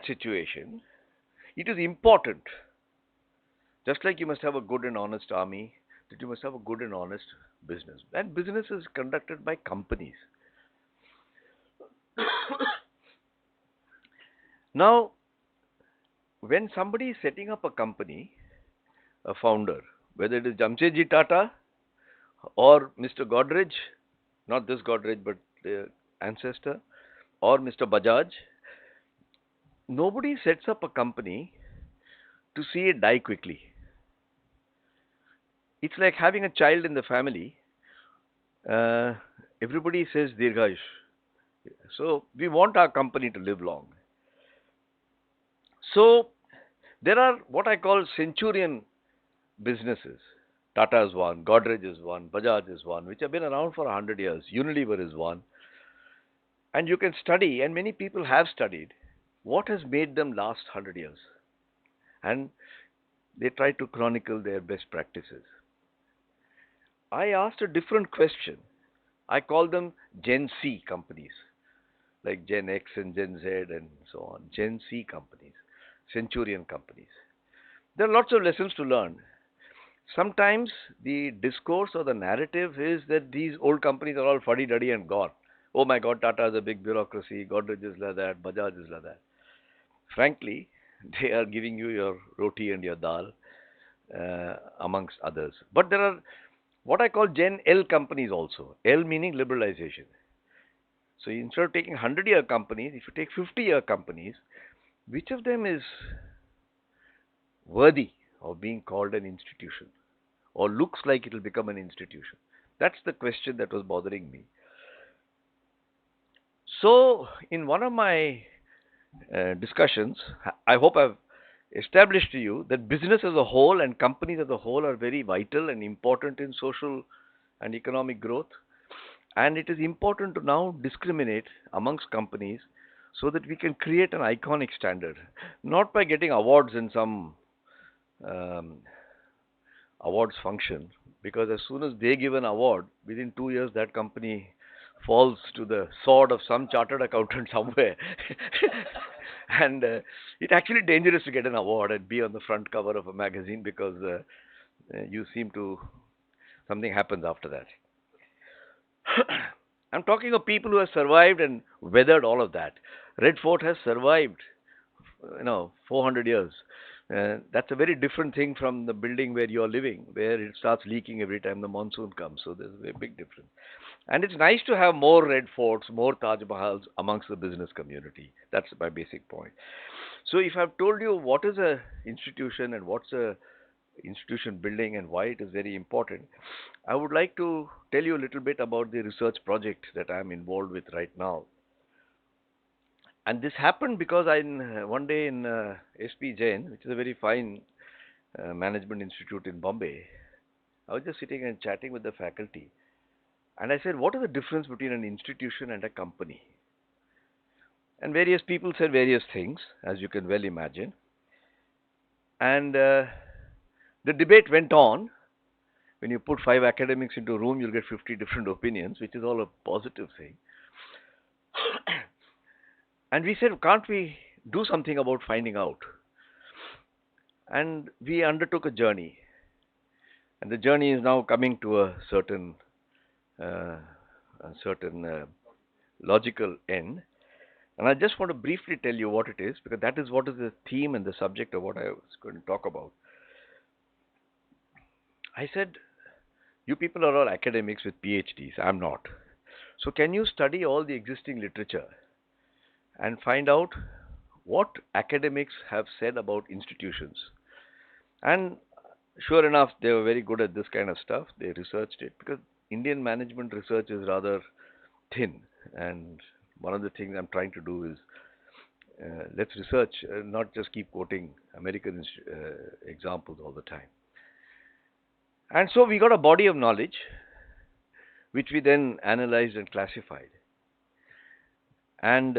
situation, it is important, just like you must have a good and honest army, that you must have a good and honest business. And business is conducted by companies. Now, when somebody is setting up a company, a founder, whether it is Jamshedji Tata or Mr. Godrej, not this Godrej but the ancestor, or Mr. Bajaj, nobody sets up a company to see it die quickly. It's like having a child in the family. Uh, Everybody says Dirghayush. So we want our company to live long. So there are what I call centurion businesses. Tata is one, Godrej is one, Bajaj is one, which have been around for 100 years. Unilever is one. And you can study, and many people have studied, what has made them last 100 years. And they try to chronicle their best practices. I asked a different question. I call them Gen C companies, like Gen X and Gen Z and so on. Gen C companies, centurion companies. There are lots of lessons to learn. Sometimes the discourse or the narrative is that these old companies are all fuddy-duddy and gone. Oh my God, Tata is a big bureaucracy, Godrej is like that, Bajaj is like that. Frankly, they are giving you your roti and your dal, amongst others. But there are what I call Gen L companies also. L meaning liberalization. So instead of taking 100-year companies, if you take 50-year companies, which of them is worthy of being called an institution or looks like it will become an institution? That's the question that was bothering me. So, in one of my discussions, I hope I've established to you that business as a whole and companies as a whole are very vital and important in social and economic growth. And it is important to now discriminate amongst companies so that we can create an iconic standard, not by getting awards in some um, awards function, because as soon as they give an award, within 2 years that company falls to the sword of some chartered accountant somewhere. And it's actually dangerous to get an award and be on the front cover of a magazine because you seem to, something happens after that. I'm talking of people who have survived and weathered all of that. Red Fort has survived, 400 years. That's a very different thing from the building where you're living, where it starts leaking every time the monsoon comes. So there's a big difference. And it's nice to have more Red Forts, more Taj Mahals amongst the business community. That's my basic point. So if I've told you what is a institution and what's a institution building and why it is very important, I would like to tell you a little bit about the research project that I'm involved with right now. And this happened because one day in SP Jain, which is a very fine management institute in Bombay, I was just sitting and chatting with the faculty. And I said, what is the difference between an institution and a company? And various people said various things, as you can well imagine. And the debate went on. When you put 5 academics into a room, you'll get 50 different opinions, which is all a positive thing. And we said, can't we do something about finding out? And we undertook a journey. And the journey is now coming to a certain logical end. And I just want to briefly tell you what it is, because that is what is the theme and the subject of what I was going to talk about. I said, you people are all academics with PhDs. I'm not. So can you study all the existing literature and find out what academics have said about institutions? And sure enough, they were very good at this kind of stuff. They researched it because Indian management research is rather thin. And one of the things I'm trying to do is let's research, not just keep quoting American examples all the time. And so we got a body of knowledge, which we then analyzed and classified. And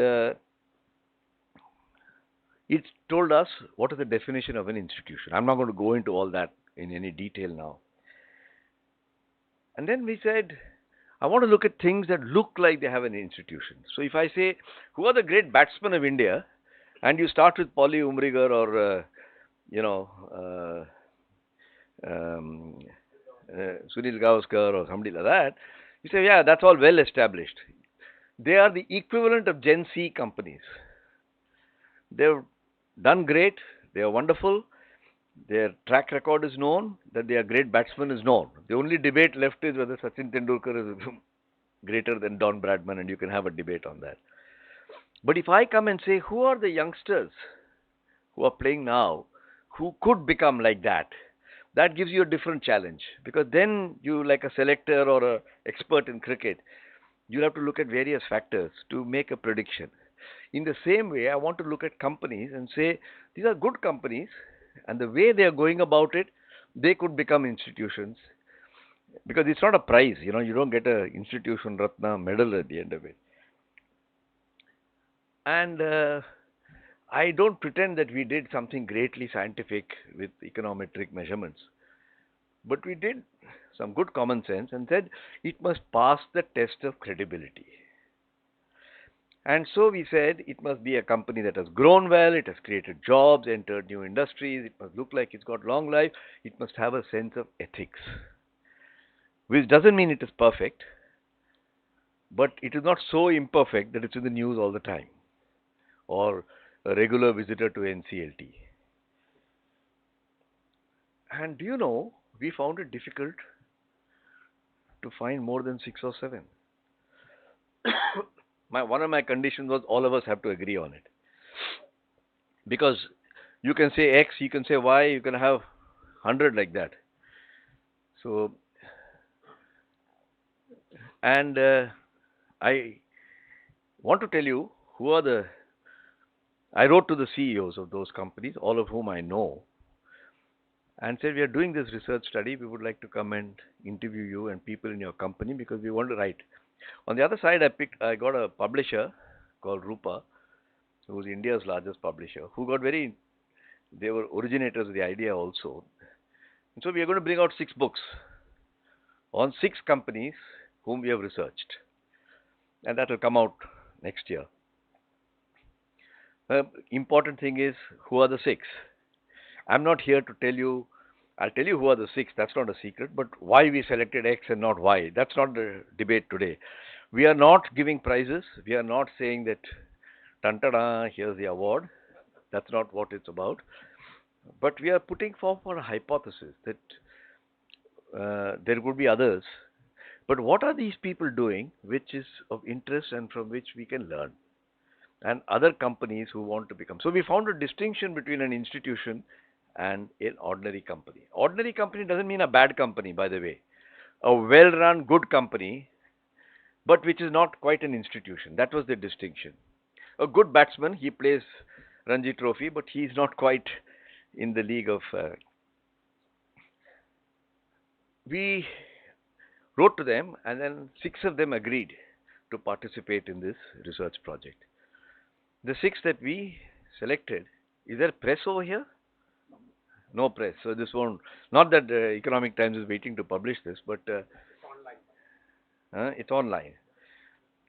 it told us what is the definition of an institution. I'm not going to go into all that in any detail now. And then we said, I want to look at things that look like they have an institution. So if I say, who are the great batsmen of India? And you start with Polly Umrigar or, you know, um, Sunil Gavaskar or somebody like that. You say, yeah, that's all well established. They are the equivalent of Gen C companies. They've done great. They are wonderful. Their track record is known. That they are great batsmen is known. The only debate left is whether Sachin Tendulkar is greater than Don Bradman, and you can have a debate on that. But if I come and say, who are the youngsters who are playing now who could become like that? That gives you a different challenge because then you, like a selector or a expert in cricket, you'll have to look at various factors to make a prediction. In the same way, I want to look at companies and say these are good companies, and the way they are going about it, they could become institutions because it's not a prize. You don't get a institution Ratna medal at the end of it. And I don't pretend that we did something greatly scientific with econometric measurements, but we did some good common sense and said it must pass the test of credibility. And so we said it must be a company that has grown well, it has created jobs, entered new industries, it must look like it's got long life, it must have a sense of ethics, which doesn't mean it is perfect, but it is not so imperfect that it's in the news all the time or a regular visitor to NCLT. And do you know, we found it difficult to find more than six or seven. One of my conditions was all of us have to agree on it. Because you can say X, you can say Y, you can have 100 like that. So, and I want to tell you who are the. I wrote to the CEOs of those companies, all of whom I know, and said, we are doing this research study. We would like to come and interview you and people in your company because we want to write. On the other side, I got a publisher called Rupa, who is India's largest publisher, who got very, they were originators of the idea also. And so we are going to bring out 6 books on 6 companies whom we have researched. And that will come out next year. Important thing is, who are the 6? I'm not here to tell you, I'll tell you who are the 6, that's not a secret, but why we selected X and not Y, that's not the debate today. We are not giving prizes, we are not saying that, tantada, here's the award, that's not what it's about. But we are putting forward a hypothesis that there could be others. But what are these people doing which is of interest and from which we can learn? And other companies who want to become. So we found a distinction between an institution and an ordinary company. Ordinary company doesn't mean a bad company, by the way. A well run, good company, but which is not quite an institution. That was the distinction. A good batsman, he plays Ranji Trophy, but he is not quite in the league of. We wrote to them, and then 6 of them agreed to participate in this research project. The 6 that we selected, is there press over here? No press, so this won't. Not that Economic Times is waiting to publish this, but it's online.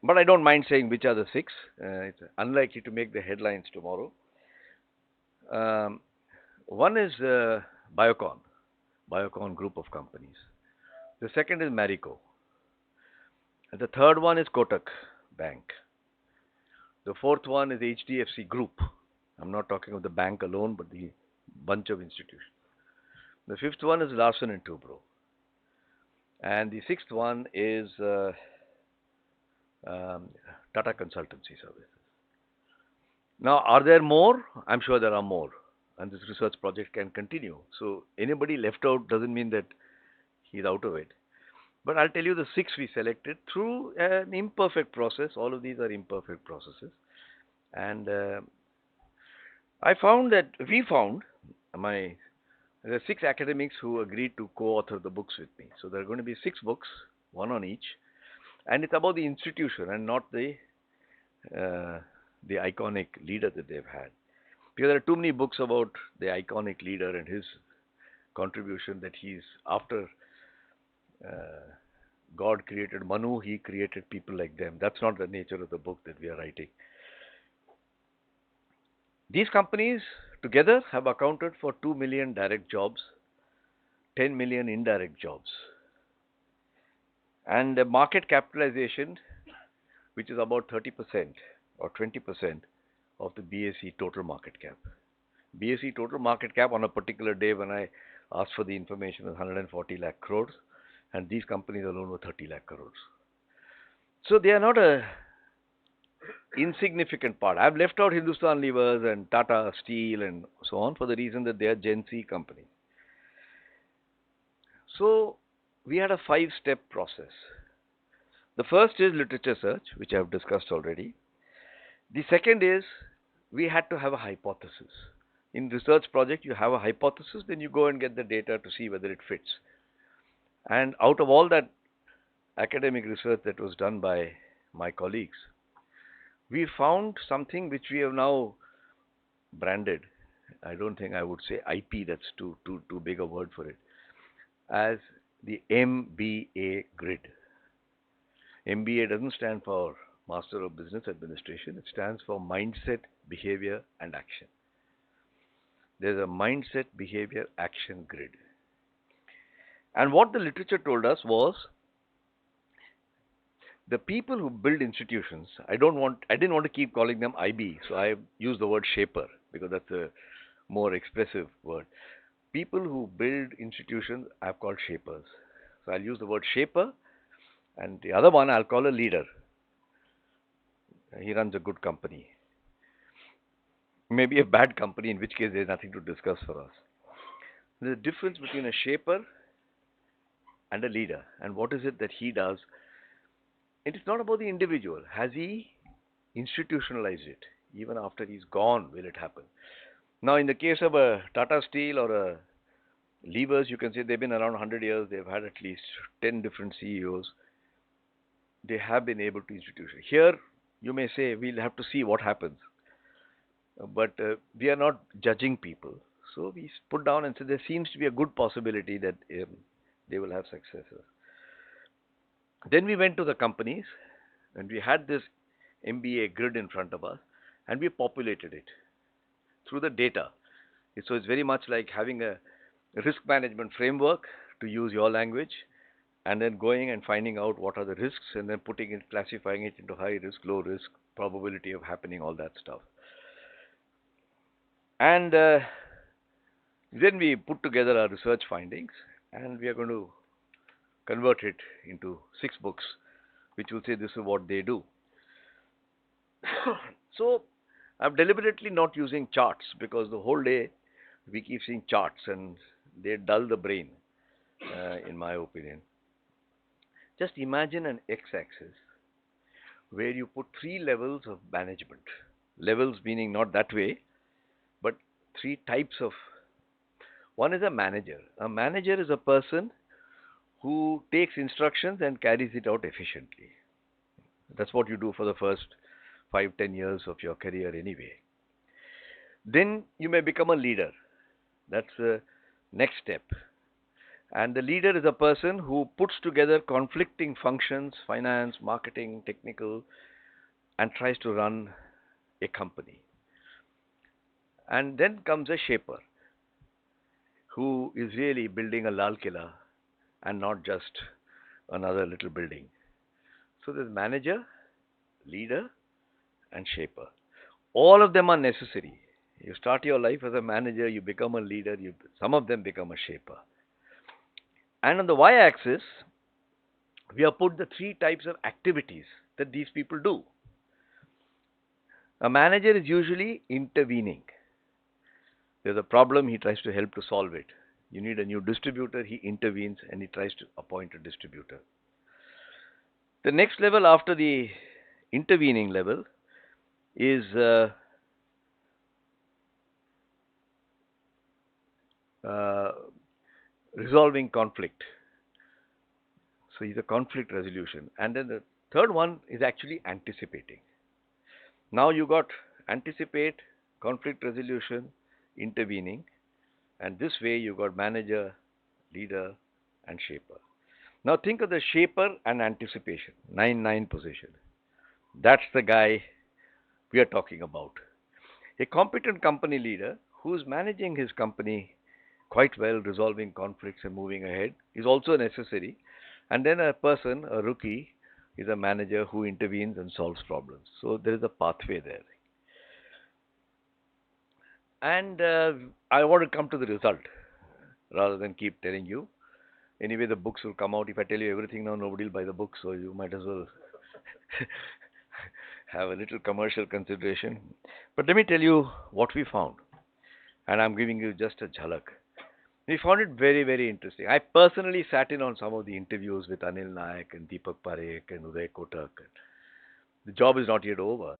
But I don't mind saying which are the 6. It's unlikely to make the headlines tomorrow. One is Biocon group of companies. The second is Marico. And the third one is Kotak Bank. The fourth one is HDFC Group. I'm not talking of the bank alone, but the bunch of institutions. The fifth one is Larsen and Toubro. And the sixth one is Tata Consultancy Services. Now, are there more? I'm sure there are more. And this research project can continue. So anybody left out doesn't mean that he's out of it. But I'll tell you the 6 we selected through an imperfect process. All of these are imperfect processes. And we found there are 6 academics who agreed to co-author the books with me. So there are going to be 6 books, one on each. And it's about the institution and not the iconic leader that they've had. Because there are too many books about the iconic leader and his contribution that he's after God created Manu, he created people like them. That's not the nature of the book that we are writing. These companies together have accounted for 2 million direct jobs, 10 million indirect jobs, and the market capitalization, which is about 30% or 20% of the BSE total market cap. BSE total market cap on a particular day when I asked for the information was 140 lakh crores, and these companies alone were 30 lakh crores. So they are not a insignificant part. I've left out Hindustan Levers and Tata Steel and so on for the reason that they are Gen Z companies. So we had a 5-step process. The first is literature search, which I have discussed already. The second is we had to have a hypothesis. In research project, you have a hypothesis, then you go and get the data to see whether it fits. And out of all that academic research that was done by my colleagues, we found something which we have now branded. I don't think I would say IP, that's too big a word for it, as the MBA Grid. MBA doesn't stand for Master of Business Administration, it stands for Mindset, Behavior and Action. There's a Mindset, Behavior, Action Grid. And what the literature told us was the people who build institutions, I didn't want to keep calling them IB, so I used the word shaper because that's a more expressive word. People who build institutions I've called shapers. So I'll use the word shaper, and the other one I'll call a leader. He runs a good company. Maybe a bad company, in which case there's nothing to discuss for us. There's a difference between a shaper and a leader. And what is it that he does? It is not about the individual. Has he institutionalized it? Even after he's gone, will it happen? Now, in the case of a Tata Steel or a Levers, you can say they've been around 100 years. They've had at least 10 different CEOs. They have been able to institutionalize. Here, you may say, we'll have to see what happens. But we are not judging people. So we put down and said there seems to be a good possibility that they will have successors. Then we went to the companies and we had this MBA grid in front of us and we populated it through the data. So it's very much like having a risk management framework, to use your language, and then going and finding out what are the risks and then putting it, classifying it into high risk, low risk, probability of happening, all that stuff. And then we put together our research findings and we are going to convert it into 6 books, which will say this is what they do. So I'm deliberately not using charts because the whole day we keep seeing charts and they dull the brain, in my opinion. Just imagine an x-axis where you put 3 levels of management. Levels meaning not that way, but 3 types of. One is a manager. A manager is a person who takes instructions and carries it out efficiently. That's what you do for the first 5-10 years of your career anyway. Then you may become a leader. That's the next step. And the leader is a person who puts together conflicting functions, finance, marketing, technical, and tries to run a company. And then comes a shaper, who is really building a Lal Killa and not just another little building. So there's manager, leader, and shaper. All of them are necessary. You start your life as a manager, you become a leader, some of them become a shaper. And on the y-axis, we have put the 3 types of activities that these people do. A manager is usually intervening. There's a problem, he tries to help to solve it. You need a new distributor, he intervenes and he tries to appoint a distributor. The next level after the intervening level is resolving conflict. So he's a conflict resolution. And then the third one is actually anticipating. Now you got anticipate, conflict resolution, intervening, and this way you got manager, leader, and shaper. Now think of the shaper and anticipation, 9-9 position. That's the guy we are talking about. A competent company leader who's managing his company quite well, resolving conflicts and moving ahead is also necessary. And then a person, a rookie, is a manager who intervenes and solves problems. So there is a pathway there. And I want to come to the result rather than keep telling you. Anyway, the books will come out. If I tell you everything now, nobody will buy the book, so you might as well have a little commercial consideration. But let me tell you what we found, and I'm giving you just a jhalak. We found it very, very interesting. I personally sat in on some of the interviews with Anil Nayak and Deepak Parekh and Uday Kotak. The job is not yet over.